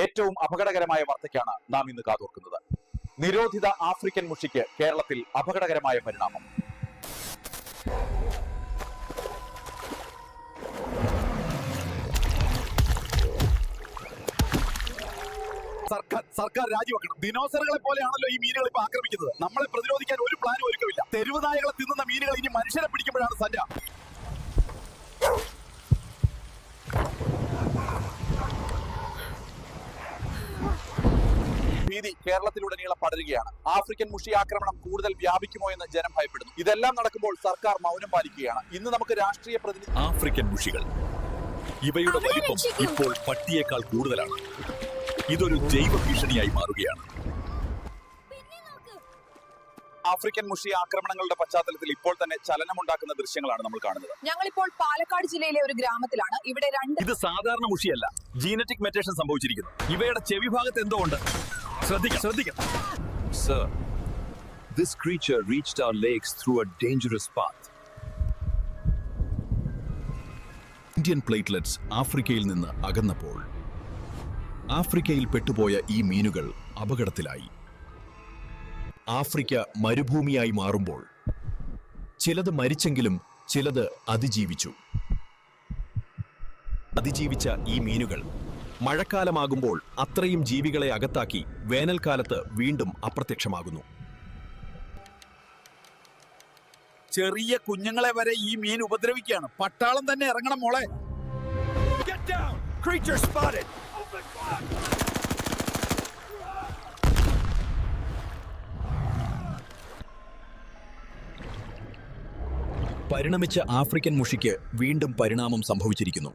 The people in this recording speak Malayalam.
ഏറ്റവും അപകടകരമായ വാർത്തയ്ക്കാണ് നാം ഇന്ന് കാതോർക്കുന്നത്. നിരോധിത ആഫ്രിക്കൻ മുഷിക്ക് കേരളത്തിൽ അപകടകരമായ പരിണാമം. സർക്കാർ രാജിവെക്കണം. ദിനോസറുകളെ പോലെയാണല്ലോ ഈ മീനുകൾ ഇപ്പൊ ആക്രമിക്കുന്നത്. നമ്മളെ പ്രതിരോധിക്കാൻ ഒരു പ്ലാനും ഒരുക്കമില്ല. തെരുവ് നായകളെ തിന്നുന്ന മീനുകൾ ഇനി മനുഷ്യരെ പിടിക്കുമ്പോഴാണ് സജ്ജ. ഭീതി കേരളത്തിലുടനീളം പടരുകയാണ്. ആഫ്രിക്കൻ മുഷി ആക്രമണം കൂടുതൽ വ്യാപിക്കുമോ എന്ന് ജനം ഭയപ്പെടുന്നു. ഇതെല്ലാം നടക്കുമ്പോൾ സർക്കാർ മൗനം പാലിക്കുകയാണ്. ഇന്ന് നമുക്ക് രാഷ്ട്രീയ പ്രതിനിധി ആഫ്രിക്കൻ മുഷികൾ, ഇവയുടെ വലിപ്പം ഇപ്പോൾ പട്ടിയേക്കാൾ കൂടുതലാണ്. ഇതൊരു ജൈവ ഭീഷണിയായി മാറുകയാണ്. ആഫ്രിക്കൻ മുഷി ആക്രമണങ്ങളുടെ പശ്ചാത്തലത്തിൽ ഇപ്പോൾ തന്നെ ചലനമുണ്ടാക്കുന്ന ദൃശ്യങ്ങളാണ് നമ്മൾ കാണുന്നത്. ഞങ്ങളിപ്പോൾ പാലക്കാട് ജില്ലയിലെ ഒരു ഗ്രാമത്തിലാണ്. ഇവിടെ ഇത് സാധാരണ മുഷിയല്ല, ജീനറ്റിക് മെറ്റേഷൻ സംഭവിച്ചിരിക്കുന്നു. ഇവയുടെ ചെവി ഭാഗത്ത് എന്തോ ഉണ്ട്. ശ്രദ്ധിക്കണം. Sir, this creature reached our lakes through a dangerous path. Indian platelets ആഫ്രിക്കയിൽ നിന്ന് അകന്നപ്പോൾ ആഫ്രിക്കയിൽ പെട്ടുപോയ ഈ മീനുകൾ അപകടത്തിലായി. ആഫ്രിക്ക മരുഭൂമിയായി മാറുമ്പോൾ ചിലത് മരിച്ചെങ്കിലും ചിലത് അതിജീവിച്ചു. അതിജീവിച്ച ഈ മീനുകൾ മഴക്കാലമാകുമ്പോൾ അത്രയും ജീവികളെ അകത്താക്കി വേനൽക്കാലത്ത് വീണ്ടും അപ്രത്യക്ഷമാകുന്നു. ചെറിയ കുഞ്ഞുങ്ങളെ വരെ ഈ മീൻ ഉപദ്രവിക്കുകയാണ്. പട്ടാളം തന്നെ ഇറങ്ങണം മോളെ. പരിണമിച്ച ആഫ്രിക്കൻ മുഷിക്ക് വീണ്ടും പരിണാമം സംഭവിച്ചിരിക്കുന്നു.